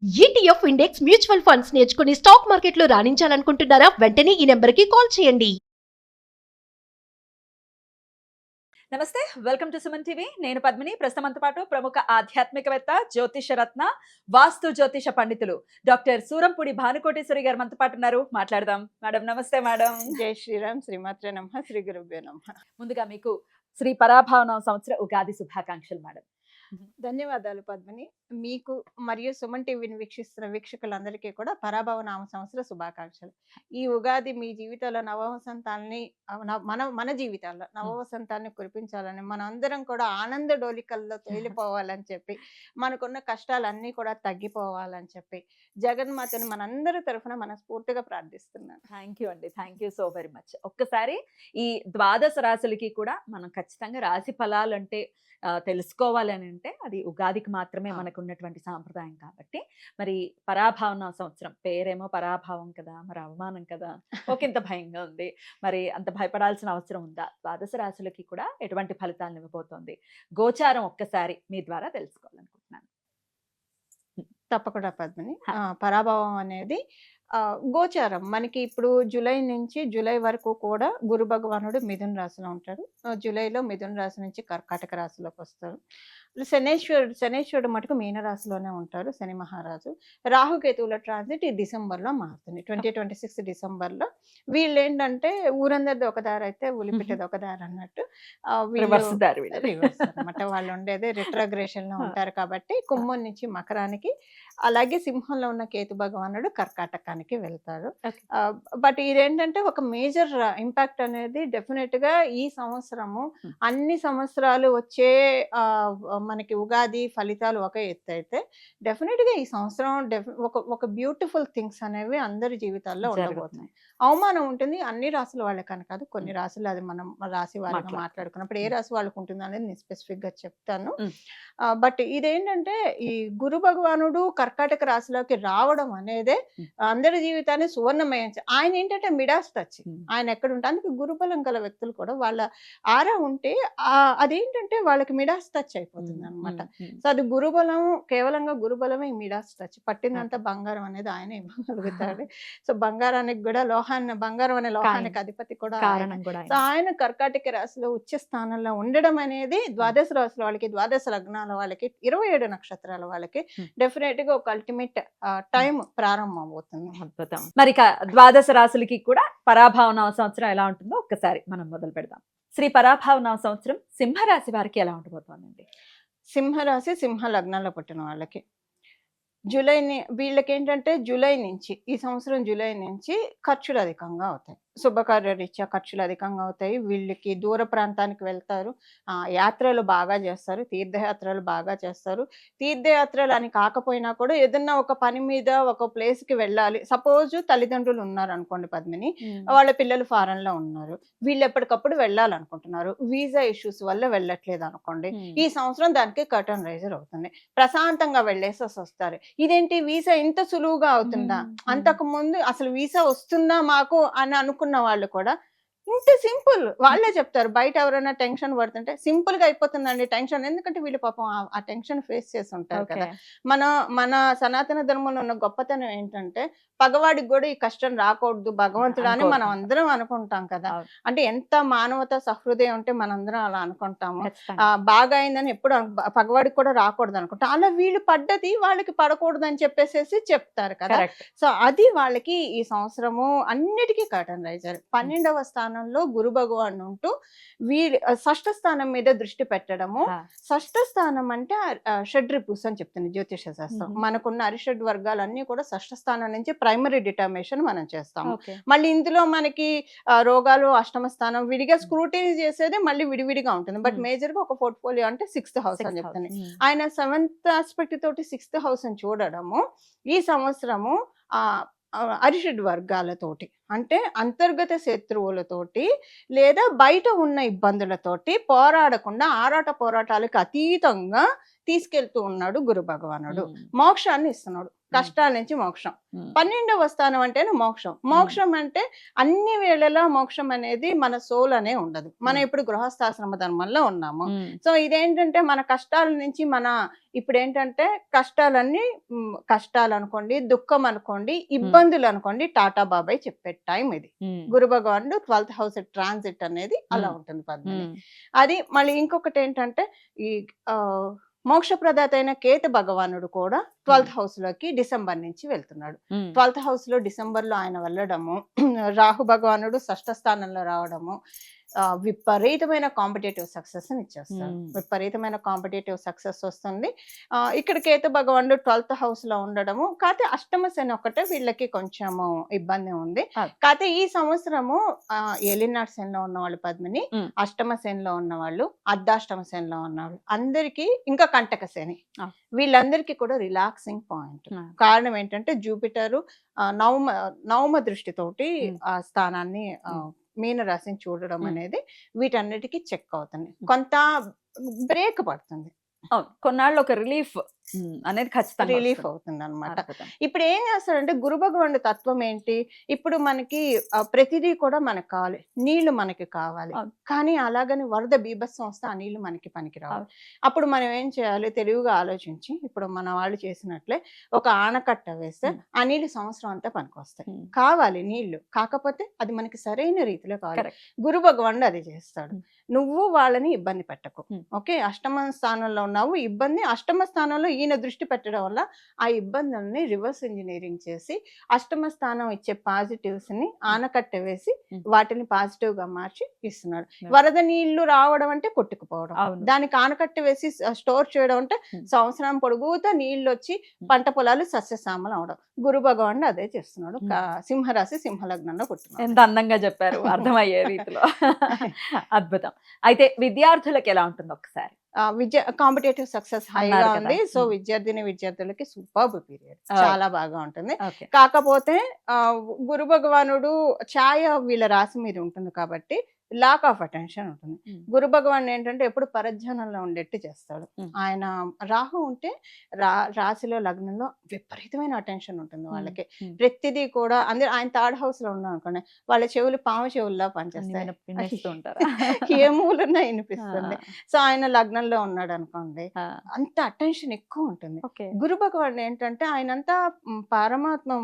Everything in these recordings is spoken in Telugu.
ఈటీఎఫ్ ఇండెక్స్ మ్యూచువల్ ఫండ్స్ నేర్చుకుని స్టాక్ మార్కెట్లో రాణించాలనుకుంటున్నారా? వెంటనే ఈ నెంబర్కి కాల్ చేయండి. నమస్తే, వెల్కమ్ టు సుమన్ టీవీ. నేను పద్మిని. ప్రస్తుతంతో పాటు ప్రముఖ ఆధ్యాత్మికవేత్త, జ్యోతిష రత్న, వాస్తు జ్యోతిష పండితులు డాక్టర్ సూరంపూడి భానుకోటేశ్వరి గారు మనతో పాటు ఉన్నారు. మాట్లాడదాం. మేడం నమస్తే. మేడం జై శ్రీరామ్, శ్రీమాత్రే నమః, శ్రీ గురుభ్యో నమః. ముందుగా మీకు శ్రీ పరాభావన సంవత్సర ఉగాది శుభాకాంక్షలు మేడం. ధన్యవాదాలు పద్మిని. మీకు మరియు సుమన్ టీవీని వీక్షిస్తున్న వీక్షకులందరికీ కూడా పరాభవ నామ సంవత్సర శుభాకాంక్షలు. ఈ ఉగాది మీ జీవితంలో నవవసంతాలని మన జీవితాల్లో నవవసంతాన్ని కురిపించాలని, మనం అందరం కూడా ఆనంద డోలికల్లో తేలిపోవాలని చెప్పి, మనకున్న కష్టాలన్నీ కూడా తగ్గిపోవాలని చెప్పి జగన్మాతని మనందరి తరఫున మనస్ఫూర్తిగా ప్రార్థిస్తున్నాను. థ్యాంక్ యూ అండి. Thank you so very much. ఒక్కసారి ఈ ద్వాదశ రాశులకి కూడా మనం ఖచ్చితంగా రాశి ఫలాలు అంటే తెలుసుకోవాలి అని అంటే అది ఉగాదికి మాత్రమే మనకు ఉన్నటువంటి సాంప్రదాయం. కాబట్టి మరి పరాభావన సంవత్సరం పేరేమో పరాభావం కదా, మరి అవమానం కదా, ఒకంత భయంగా ఉంది. మరి అంత భయపడాల్సిన అవసరం ఉందా? ద్వాదశ రాశులకి కూడా ఎటువంటి ఫలితాలను ఇవ్వబోతోంది? గోచారం ఒక్కసారి మీ ద్వారా తెలుసుకోవాలనుకుంటున్నాను. తప్పకుండా పద్మిని. పరాభవం అనేది గోచారం మనకి ఇప్పుడు జూలై వరకు కూడా గురు భగవానుడు మిథున రాశిలో ఉంటాడు. జూలైలో మిథున రాశి నుంచి కర్కాటక రాశిలోకి వస్తారు. శనేశ్వరుడు మటుకు మీన రాశిలోనే ఉంటారు, శని మహారాజు. రాహుకేతువుల ట్రాన్సిట్ ఈ డిసెంబర్లో మారుతుంది, 2026 డిసెంబర్లో. వీళ్ళు ఏంటంటే ఊరందరిది ఒక దారి అయితే ఉలిపిట్టది ఒక దారి అన్నట్టు రివర్స్ అనమాట. వాళ్ళు ఉండేది రిట్రోగ్రేషన్ లో ఉంటారు కాబట్టి కుంభం నుంచి మకరానికి, అలాగే సింహంలో ఉన్న కేతు భగవానుడు కర్కాటకానికి వెళ్తారు. బట్ ఇదేంటంటే ఒక మేజర్ ఇంపాక్ట్ అనేది డెఫినెట్ గా ఈ సంవత్సరము అన్ని సంవత్సరాలు వచ్చే మనకి ఉగాది ఫలితాలు ఒక ఎత్తు అయితే, డెఫినెట్ గా ఈ సంవత్సరం ఒక బ్యూటిఫుల్ థింగ్స్ అనేవి అందరి జీవితాల్లో ఉండబోతున్నాయి. అవమానం ఉంటుంది అన్ని రాసుల వాళ్ళకని కాదు, కొన్ని రాసులు అది మనం రాశి వారిగా మాట్లాడుకున్నప్పుడు ఏ రాశి వాళ్ళకు ఉంటుంది అనేది నేను స్పెసిఫిక్ గా చెప్తాను. బట్ ఇదేంటంటే ఈ గురు భగవానుడు కర్కాటక రాశిలోకి రావడం అనేదే అందరి జీవితాన్ని సువర్ణమయం. ఆయన ఏంటంటే మిడాస్ టచ్, ఆయన ఎక్కడ ఉంటే అందుకే గురుబలం గల వ్యక్తులు కూడా వాళ్ళ ఆరా ఉంటే అదేంటంటే వాళ్ళకి మిడాస్ టచ్ అయిపోతుంది అనమాట. సో అది గురుబలం, కేవలంగా గురుబలమే మిడాస్ టచ్. పట్టిందంతా బంగారం అనేది ఆయన ఇవ్వగలుగుతాడు. సో బంగారానికి కూడా బంగారం అనే లోహానికి అధిపతి కూడా. సో ఆయన కర్కాటక రాశిలో ఉచ్చ స్థానంలో ఉండడం అనేది ద్వాదశ రాశుల వాళ్ళకి, ద్వాదశ లగ్నాల వాళ్ళకి, 27 నక్షత్రాల వాళ్ళకి డెఫినెట్ గా ఒక అల్టిమేట్ టైం ప్రారంభం అవుతుంది. అద్భుతం. మరి ద్వాదశ రాశులకి కూడా పరాభావన సంవత్సరం ఎలా ఉంటుందో ఒక్కసారి మనం మొదలు పెడదాం. శ్రీ పరాభావన సంవత్సరం సింహరాశి వారికి ఎలా ఉండబోతోందండి? సింహరాశి, సింహ లగ్నాల్లో పుట్టిన వాళ్ళకి వీళ్ళకి ఏంటంటే ఈ సంవత్సరం జూలై నుంచి ఖర్చులు అధికంగా అవుతాయి. శుభకార్యరీత్యా ఖర్చులు అధికంగా అవుతాయి. వీళ్ళకి దూర ప్రాంతానికి వెళ్తారు, యాత్రలు బాగా చేస్తారు, తీర్థయాత్రలు బాగా చేస్తారు. తీర్థయాత్రలు అని కాకపోయినా కూడా ఏదన్నా ఒక పని మీద ఒక ప్లేస్కి వెళ్ళాలి. సపోజ్ తల్లిదండ్రులు ఉన్నారు అనుకోండి పద్మిని, వాళ్ళ పిల్లలు ఫారెన్లో ఉన్నారు, వీళ్ళు ఎప్పటికప్పుడు వెళ్ళాలనుకుంటున్నారు, వీసా ఇష్యూస్ వల్ల వెళ్ళట్లేదు అనుకోండి, ఈ సంవత్సరం దానికి కర్టన్ రైజర్ అవుతుంది. ప్రశాంతంగా వెళ్ళేసి వస్తారు. ఇదేంటి వీసా ఇంత సులువుగా అవుతుందా, అంతకు ముందు అసలు వీసా వస్తుందా మాకు అని అనుకున్న వాళ్ళు కూడా ఇంత సింపుల్ వాళ్ళే చెప్తారు. బయట ఎవరైనా టెన్షన్ పడుతుంటే సింపుల్ గా అయిపోతుందండి టెన్షన్. ఎందుకంటే వీళ్ళు పాపం ఆ టెన్షన్ ఫేస్ చేసి ఉంటారు కదా. మన సనాతన ధర్మంలో ఉన్న గొప్పతనం ఏంటంటే పగవాడికి కూడా ఈ కష్టం రాకూడదు భగవంతుడు అని మనం అందరం అనుకుంటాం కదా. అంటే ఎంత మానవత సహృదయం ఉంటే మనందరం అలా అనుకుంటాము. బాగా అయిందని ఎప్పుడు పగవాడికి కూడా రాకూడదు అనుకుంటాం. అలా వీళ్ళు పడ్డది వాళ్ళకి పడకూడదు అని చెప్పేసి చెప్తారు కదా. సో అది వాళ్ళకి ఈ సంవత్సరము అన్నిటికీ కర్టన్ రైజర్. 12వ స్థానంలో గురు భగవాన్ ఉంటూ షష్ఠ స్థానం మీద దృష్టి పెట్టడము. షష్ఠ స్థానం అంటే షడ్రిపుస్ అని చెప్తుంది జ్యోతిష శాస్త్రం. మనకున్న అరిషడ్ వర్గాలన్నీ కూడా షష్ఠ స్థానం నుంచి ప్రైమరీ డిటర్మినేషన్ మనం చేస్తాము. మళ్ళీ ఇందులో మనకి రోగాలు అష్టమ స్థానం విడిగా స్క్రూటినీ చేసేది మళ్ళీ విడివిడిగా ఉంటుంది. బట్ మేజర్ గా ఒక పోర్ట్ఫోలియో అంటే 6th హౌస్ అని చెప్తుంది. ఆయన 7th ఆస్పెక్ట్ తోటి 6th హౌస్ అని చూడడము ఈ సంవత్సరము అరిషడ్ వర్గాలతోటి, అంటే అంతర్గత శత్రువులతోటి లేదా బయట ఉన్న ఇబ్బందులతోటి పోరాడకుండా ఆరాటాలకు అతీతంగా తీసుకెళ్తూ ఉన్నాడు గురు భగవానుడు. మోక్షాన్ని ఇస్తున్నాడు, కష్టాల నుంచి మోక్షం. 12వ స్థానం అంటేనే మోక్షం. మోక్షం అంటే అన్ని వేళలా మోక్షం అనేది మన సోల్ అనే ఉండదు. మనం ఇప్పుడు గృహస్థాశ్రమ ధర్మంలో ఉన్నాము. సో ఇదేంటంటే మన కష్టాల నుంచి ఇప్పుడు ఏంటంటే కష్టాలన్నీ కష్టాలు అనుకోండి, దుఃఖం అనుకోండి, ఇబ్బందులు అనుకోండి, టాటా బాబాయ్ చెప్పే టైం ఇది. గురు భగవానుడు 12th హౌస్ ట్రాన్సిట్ అనేది అలా ఉంటుంది పద్మిని. అది మళ్ళీ ఇంకొకటి ఏంటంటే ఈ మోక్షప్రదాత అయిన కేతు భగవానుడు కూడా 12th హౌస్ లోకి డిసెంబర్ నుంచి వెళ్తున్నాడు. 12th హౌస్ లో డిసెంబర్ లో ఆయన వెళ్ళడము, రాహు భగవానుడు 6వ స్థానంలో రావడము విపరీతమైన కాంపిటేటివ్ సక్సెస్ ఇచ్చేస్తాడు. విపరీతమైన కాంపిటేటివ్ సక్సెస్ వస్తుంది. ఇక్కడ కేతు భగవానుడు 12th హౌస్ లో ఉండడము, కాకపోతే అష్టమ శని ఒకటే వీళ్ళకి కొంచెము ఇబ్బంది ఉంది. కాకపోతే ఈ సంవత్సరము ఏలినాటి శనిలో ఉన్న వాళ్ళు పద్మిని, అష్టమ శనిలో ఉన్న వాళ్ళు, అర్ధాష్టమ శనిలో ఉన్నవాళ్ళు అందరికీ, ఇంకా కంటక శని, వీళ్ళందరికీ కూడా రిలాక్సింగ్ పాయింట్. కారణం ఏంటంటే జూపిటరు నవమ దృష్టితోటి ఆ స్థానాన్ని మీన రాశిని చూడడం అనేది వీటన్నిటికీ చెక్ అవుతుంది. కొంత బ్రేక్ పడుతుంది, కొన్నాళ్ళు ఒక రిలీఫ్ అనేది ఖచ్చితంగా రిలీఫ్ అవుతుంది అనమాట. ఇప్పుడు ఏం చేస్తాడంటే గురు భగవానుడి తత్వం ఏంటి, ఇప్పుడు మనకి ప్రతిదీ కూడా మనకు కావాలి, నీళ్లు మనకి కావాలి, కానీ అలాగని వరద బీభత్సం వస్తే ఆ నీళ్లు మనకి పనికి రావాలి. అప్పుడు మనం ఏం చేయాలి, తెలివిగా ఆలోచించి ఇప్పుడు మన వాళ్ళు చేసినట్లే ఒక ఆనకట్ట వేస్తే ఆ నీళ్లు సంవత్సరం అంతా పనికి వస్తాయి. కావాలి నీళ్లు, కాకపోతే అది మనకి సరైన రీతిలో కావాలి. గురు భగవానుడు అది చేస్తాడు. నువ్వు వాళ్ళని ఇబ్బంది పెట్టకు. ఓకే, అష్టమ స్థానంలో ఉన్నావు, ఇబ్బంది అష్టమ స్థానంలో ఈయన దృష్టి పెట్టడం వల్ల ఆ ఇబ్బందుల్ని రివర్స్ ఇంజనీరింగ్ చేసి అష్టమ స్థానం ఇచ్చే పాజిటివ్స్ ని ఆనకట్ట వేసి వాటిని పాజిటివ్ గా మార్చి ఇస్తున్నాడు. వరద నీళ్లు రావడం అంటే కొట్టుకుపోవడం, దానికి ఆనకట్ట వేసి స్టోర్ చేయడం అంటే సంవత్సరం పొడుగుతా నీళ్లు వచ్చి పంట పొలాలు సస్యశ్యామలం అవడం. గురు భగవానుడు అదే చేస్తున్నాడు. సింహరాశి సింహలగ్నంలో పుట్టినాడు. ఎంత అందంగా చెప్పారు, అర్థమయ్యే రీతిలో. అద్భుతం. అయితే విద్యార్థులకు ఎలా ఉంటుంది ఒకసారి? కాంపిటేటివ్ సక్సెస్ హైగా ఉంది. సో విద్యార్థులకి సూపర్బ్ పీరియడ్, చాలా బాగా ఉంటుంది. కాకపోతే గురు భగవానుడు ఛాయ వీళ్ళ రాశి మీద ఉంటుంది కాబట్టి లాక్ ఆఫ్ అటెన్షన్ ఉంటుంది. గురు భగవాన్ ఏంటంటే ఎప్పుడు పరధ్యానంలో ఉండేట్టు చేస్తాడు. ఆయన రాహు ఉంటే రాశిలో లగ్నంలో విపరీతమైన అటెన్షన్ ఉంటుంది వాళ్ళకి. ప్రతిదీ కూడా అందరూ ఆయన థర్డ్ హౌస్ లో ఉన్నాం అనుకోండి, వాళ్ళ చెవులు పాము చెవుల్లా పనిచేస్తాయి, ఏ మూలన్నా వినిపిస్తుంది. సో ఆయన లగ్నంలో ఉన్నాడు అనుకోండి, అంత అటెన్షన్ ఎక్కువ ఉంటుంది. గురు భగవాన్ ఏంటంటే ఆయనంతా పరమాత్మ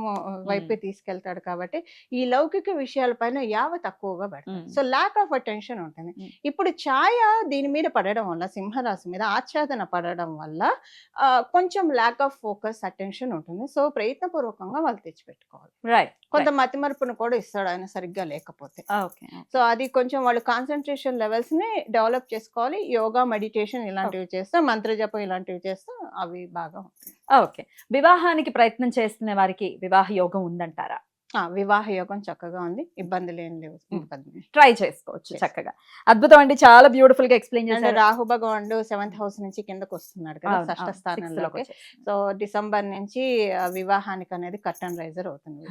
వైపే తీసుకెళ్తాడు కాబట్టి ఈ లౌకిక విషయాలపైన యావ తక్కువగా పెడతాడు. సో లాక్ ఆఫ్ అటెన్షన్ ఉంటుంది. ఇప్పుడు ఛాయ దీని మీద పడడం వల్ల, సింహరాశి మీద ఆచ్ఛాదన పడడం వల్ల కొంచెం లాక్ ఆఫ్ ఫోకస్ అటెన్షన్ ఉంటుంది. సో ప్రయత్నపూర్వకంగా వాళ్ళు తెచ్చిపెట్టుకోవాలి. కొంత మతిమరుపును కూడా ఇస్తాడు ఆయన సరిగ్గా లేకపోతే. సో అది కొంచెం వాళ్ళు కాన్సన్ట్రేషన్ లెవెల్స్ ని డెవలప్ చేసుకోవాలి. యోగా, మెడిటేషన్ ఇలాంటివి చేస్తే, మంత్రజపం ఇలాంటివి చేస్తే అవి బాగా ఉంటాయి. ఓకే, వివాహానికి ప్రయత్నం చేస్తున్న వారికి వివాహ యోగం ఉందంటారా? వివాహ యోగం చక్కగా ఉంది, ఇబ్బందులు ఏం లేవు, ట్రై చేసుకోవచ్చు చక్కగా. అద్భుతం అండి, చాలా బ్యూటిఫుల్ గా ఎక్స్ప్లెయిన్ చేశారు. రాహు భగవానుడు 7th హౌస్ నుంచి కిందకు వస్తున్నాడు కదా, 6వ స్థానంలోకి. సో డిసెంబర్ నుంచి వివాహానికి అనేది కర్టన్ రైజర్ అవుతుంది.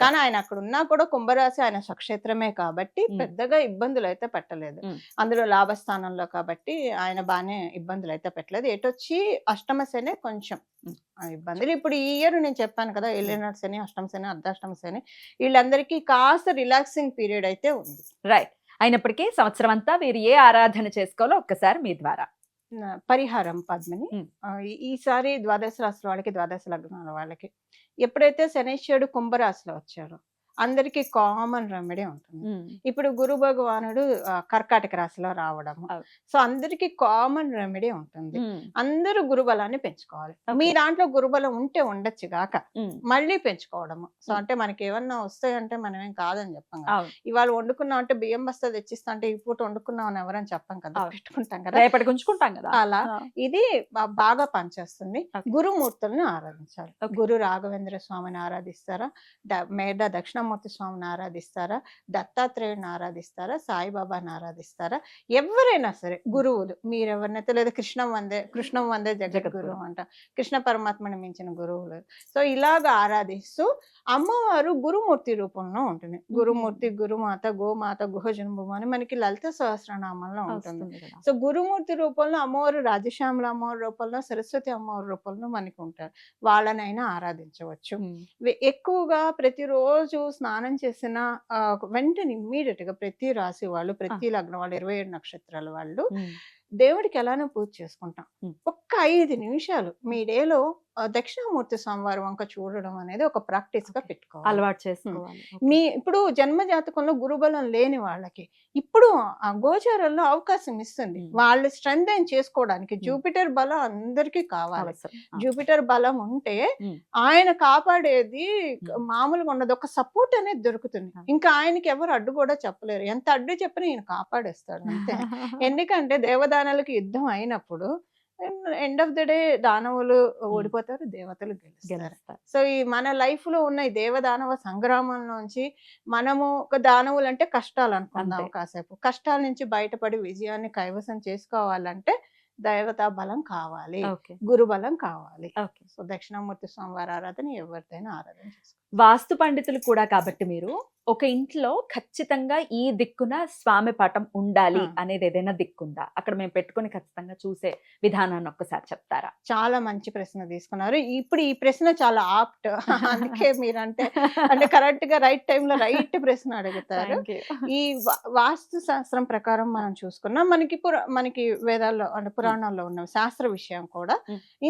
కానీ ఆయన అక్కడ ఉన్నా కూడా కుంభరాశి ఆయన స్వక్షేత్రమే కాబట్టి పెద్దగా ఇబ్బందులు అయితే పెట్టలేదు. అందులో లాభస్థానంలో కాబట్టి ఆయన బాగానే ఇబ్బందులు అయితే పెట్టలేదు. ఎటొచ్చి అష్టమ శని కొంచెం ఇబ్బందులు. ఇప్పుడు ఈ ఇయర్ నేను చెప్పాను కదా, ఏలినాటి శని, అష్టమ శని, అర్ధాష్టమ శని, వీళ్ళందరికీ కాస్త రిలాక్సింగ్ పీరియడ్ అయితే ఉంది. రైట్. అయినప్పటికీ సంవత్సరం అంతా వీరు ఏ ఆరాధన చేసుకోవాలో ఒక్కసారి మీ ద్వారా పరిహారం పద్మిని. ఈసారి ద్వాదశ రాశుల వాళ్ళకి, ద్వాదశ లగ్నాల వాళ్ళకి ఎప్పుడైతే శనీశ్వరుడు కుంభరాశిలో వచ్చారో అందరికి కామన్ రెమెడీ ఉంటుంది. ఇప్పుడు గురు భగవానుడు కర్కాటక రాశిలో రావడము, సో అందరికి కామన్ రెమెడీ ఉంటుంది. అందరూ గురుబలాన్ని పెంచుకోవాలి. మీ దాంట్లో గురుబలం ఉంటే ఉండొచ్చు గాక మళ్ళీ పెంచుకోవడము. సో అంటే మనకి ఏమన్నా వస్తాయంటే మనం ఏం కాదని చెప్పాం కదా. ఇవాళ వండుకున్నాం అంటే బియ్యం బస్తా తెచ్చిస్తా అంటే ఈ పూట వండుకున్నాం అని ఎవరని చెప్పం కదా, పెట్టుకుంటాం కదా, రేపటికి ఉంచుకుంటాం కదా. అలా ఇది బాగా పనిచేస్తుంది. గురుమూర్తుల్ని ఆరాధించాలి. గురు రాఘవేంద్ర స్వామిని ఆరాధిస్తారా, మేధ దక్షిణ దక్షిణామూర్తి స్వామిని ఆరాధిస్తారా, దత్తాత్రేయుని ఆరాధిస్తారా, సాయిబాబాని ఆరాధిస్తారా, ఎవరైనా సరే గురువులు మీరెవరినైతే, లేదా కృష్ణం వందే జగద్గురు అంట, కృష్ణ పరమాత్మని మించిన గురువులు. సో ఇలాగ ఆరాధిస్తూ అమ్మవారు గురుమూర్తి రూపంలో ఉంటుంది. గురుమూర్తి, గురుమాత, గోమాత, గుహజన్మభూమి అని మనకి లలిత సహస్రనామంలో ఉంటుంది. సో గురుమూర్తి రూపంలో అమ్మవారు రాజశ్యామల అమ్మవారి రూపంలో, సరస్వతి అమ్మవారి రూపంలో మనకి ఉంటారు. వాళ్ళనైనా ఆరాధించవచ్చు. ఎక్కువగా ప్రతిరోజు స్నానం చేసిన వెంటనే ఇమ్మీడియట్ గా ప్రతి రాశి వాళ్ళు, ప్రతి లగ్నం వాళ్ళు, 27 నక్షత్రాల వాళ్ళు దేవుడికి ఎలానో పూజ చేసుకుంటాం. ఒక్క 5 నిమిషాలు మీ డేలో దక్షిణామూర్తి స్వామివారి వంక చూడడం అనేది ఒక ప్రాక్టీస్ గా పెట్టుకోవాలి, అలవాటు చేసుకోవాలి. ఇప్పుడు జన్మ జాతకంలో గురుబలం లేని వాళ్ళకి ఇప్పుడు ఆ గోచారంలో అవకాశం ఇస్తుంది వాళ్ళు స్ట్రెంగ్ చేసుకోవడానికి. జూపిటర్ బలం అందరికీ కావాలి. జూపిటర్ బలం ఉంటే ఆయన కాపాడేది మామూలుగా ఉండదు, ఒక సపోర్ట్ అనేది దొరుకుతుంది. ఇంకా ఆయనకి ఎవరు అడ్డు కూడా చెప్పలేరు, ఎంత అడ్డు చెప్పినా ఈయన కాపాడేస్తాడు అంతే. ఎందుకంటే దేవదానాలకు యుద్ధం అయినప్పుడు ఎండ్ ఆఫ్ ద డే దానవులు ఓడిపోతారు, దేవతలు గెలుస్తారు. సో ఈ మన లైఫ్ లో ఉన్న ఈ దేవదానవ సంగ్రామంలోంచి మనము ఒక దానవులు అంటే కష్టాలు అనుకుందాం కాసేపు, కష్టాల నుంచి బయటపడి విజయాన్ని కైవసం చేసుకోవాలంటే దేవతా బలం కావాలి, గురు బలం కావాలి. సో దక్షిణామూర్తి స్వామివారి ఆరాధన ఎవరిదైనా ఆరాధన చేసుకోవాలి. వాస్తు పండితులు కూడా కాబట్టి మీరు ఒక ఇంట్లో ఖచ్చితంగా ఈ దిక్కున స్వామి పటం ఉండాలి అనేది ఏదైనా దిక్కుందా, అక్కడ మేము పెట్టుకుని ఖచ్చితంగా చూసే విధానాన్ని ఒక్కసారి చెప్తారా? చాలా మంచి ప్రశ్న తీసుకున్నారు. ఇప్పుడు ఈ ప్రశ్న చాలా ఆప్ట్, అందుకే మీరంటే కరెక్ట్ గా రైట్ టైంలో రైట్ ప్రశ్న అడుగుతారు. ఈ వాస్తు శాస్త్రం ప్రకారం మనం చూసుకున్నాం, మనకి వేదాల్లో అంటే పురాణాల్లో ఉన్న శాస్త్ర విషయం కూడా,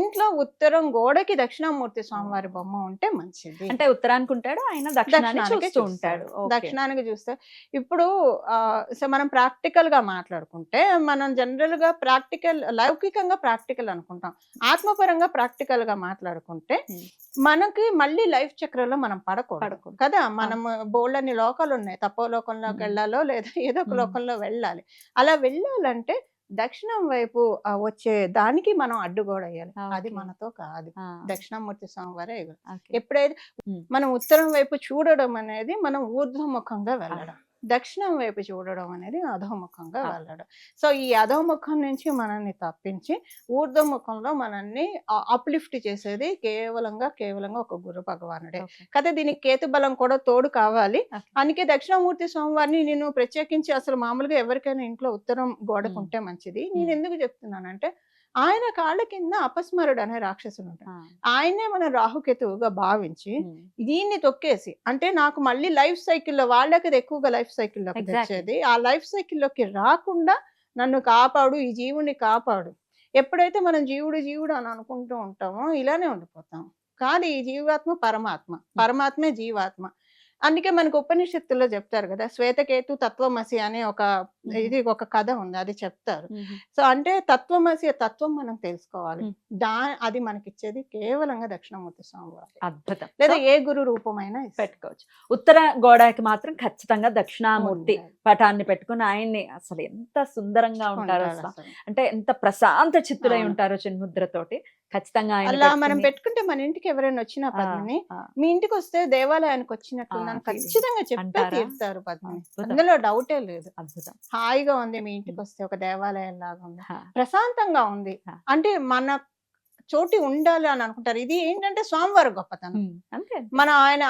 ఇంట్లో ఉత్తరం గోడకి దక్షిణామూర్తి స్వామివారి బొమ్మ ఉంటే మంచిది. అంటే ఉత్తరానికి ఉంటాడు ఆయన, దక్షిణానికి చూస్తూ ఉంటాడు. దక్షిణానికి చూస్తే ఇప్పుడు మనం ప్రాక్టికల్ గా మాట్లాడుకుంటే, మనం జనరల్ గా లౌకికంగా ప్రాక్టికల్ అనుకుంటాం, ఆత్మపరంగా ప్రాక్టికల్ గా మాట్లాడుకుంటే మనకి మళ్ళీ లైఫ్ చక్రంలో మనం పడకూడదు కదా. మనం బోల్డ్ అన్ని లోకాలు ఉన్నాయి, తపోలోకంలోకి వెళ్ళాలో లేదా ఏదో ఒక లోకంలో వెళ్ళాలి. అలా వెళ్ళాలంటే దక్షిణం వైపు వచ్చే దానికి మనం అడ్డుగోడ వేయాలి, అది మనతో కాదు. దక్షిణామూర్తి స్వామి వారే. ఎప్పుడైతే మనం ఉత్తరం వైపు చూడడం అనేది మనం ఊర్ధ్వముఖంగా వెళ్ళడం, దక్షిణం వైపు చూడడం అనేది అధోముఖంగా వెళ్ళడం. సో ఈ అధోముఖం నుంచి మనల్ని తప్పించి ఊర్ధ్వముఖంలో మనల్ని అప్లిఫ్ట్ చేసేది కేవలంగా ఒక గురు భగవానుడే కదా. దీనికి కేతు బలం కూడా తోడు కావాలి. అందుకే దక్షిణామూర్తి స్వామివారిని నేను ప్రత్యేకించి అసలు మామూలుగా ఎవరికైనా ఇంట్లో ఉత్తరం గోడకుంటే మంచిది. నేను ఎందుకు చెప్తున్నానంటే, ఆయన కాళ్ళ కింద అపస్మరుడు అనే రాక్షసుడు ఉంటాడు. ఆయనే మన రాహుకేతువుగా భావించి దీన్ని తొక్కేసి, అంటే నాకు మళ్ళీ లైఫ్ సైకిల్లో, వాళ్ళకి ఎక్కువగా లైఫ్ సైకిల్లోకి తెచ్చేది, ఆ లైఫ్ సైకిల్లోకి రాకుండా నన్ను కాపాడు, ఈ జీవుని కాపాడు. ఎప్పుడైతే మనం జీవుడు అని అనుకుంటూ ఉంటామో ఇలానే ఉండిపోతాం. కాదు, ఈ జీవాత్మ పరమాత్మే జీవాత్మ. అందుకే మనకు ఉపనిషత్తుల్లో చెప్తారు కదా, శ్వేతకేతు తత్వమసి అనే ఒక కథ ఉంది, అది చెప్తారు. సో అంటే తత్వమసి తత్వం మనం తెలుసుకోవాలి, అది మనకిచ్చేది కేవలంగా దక్షిణామూర్తి స్వామి వారు. అద్భుతం. లేదా ఏ గురు రూపమైనా పెట్టుకోవచ్చు. ఉత్తర గోడకి మాత్రం ఖచ్చితంగా దక్షిణామూర్తి పటాన్ని పెట్టుకుని ఆయన్ని అసలు ఎంత సుందరంగా ఉంటారో, అంటే ఎంత ప్రశాంత చిత్తులై ఉంటారో చిన్ముద్రతోటి. ఖచ్చితంగా అలా మనం పెట్టుకుంటే మన ఇంటికి ఎవరైనా వచ్చినా పద్మిని, మీ ఇంటికి వస్తే దేవాలయానికి వచ్చినట్టు ఖచ్చితంగా చెప్పే తీరుతారు పద్మిని, అందులో డౌటే లేదు. అద్భుతం. హాయిగా ఉంది, మీ ఇంటికి వస్తే ఒక దేవాలయం లాగా ఉంది, ప్రశాంతంగా ఉంది, అంటే మన చోటి ఉండాలి అని అనుకుంటారు. ఇది ఏంటంటే స్వామివారి గొప్పతనం. మనం ఆయన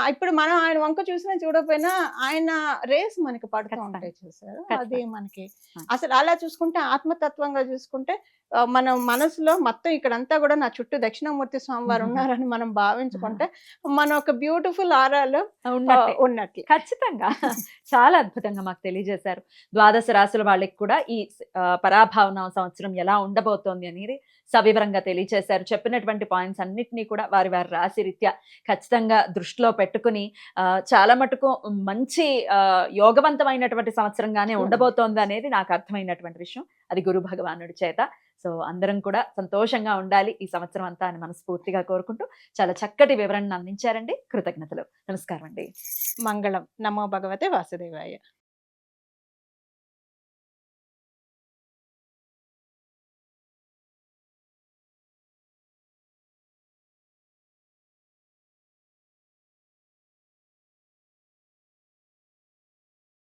వంక చూసినా చూడకపోయినా ఆయన రేస్ మనకి పడుతూ ఉంటాయి, చూసారు. అది మనకి అసలు అలా చూసుకుంటే, ఆత్మతత్వంగా చూసుకుంటే, మన మనసులో మొత్తం ఇక్కడంతా కూడా నా చుట్టూ దక్షిణామూర్తి స్వామివారు ఉన్నారని మనం భావించుకుంటే మన ఒక బ్యూటిఫుల్ ఆరాలు ఉన్నట్లు. ఖచ్చితంగా చాలా అద్భుతంగా మాకు తెలియజేశారు. ద్వాదశ రాశుల వాళ్ళకి కూడా ఈ పరాభావన సంవత్సరం ఎలా ఉండబోతోంది అనేది సవివరంగా తెలియజేశారు. చెప్పినటువంటి పాయింట్స్ అన్నిటినీ కూడా వారి రాశి రీత్యా ఖచ్చితంగా దృష్టిలో పెట్టుకుని చాలా మటుకు మంచి యోగవంతమైనటువంటి సంవత్సరంగానే ఉండబోతోంది అనేది నాకు అర్థమైనటువంటి విషయం. అది గురు భగవానుడి చేత. సో అందరం కూడా సంతోషంగా ఉండాలి ఈ సంవత్సరం అంతా అని మనస్ఫూర్తిగా కోరుకుంటూ చాలా చక్కటి వివరణను అందించారండి. కృతజ్ఞతలు. నమస్కారం అండి. మంగళం. నమో భగవతే వాసుదేవాయ.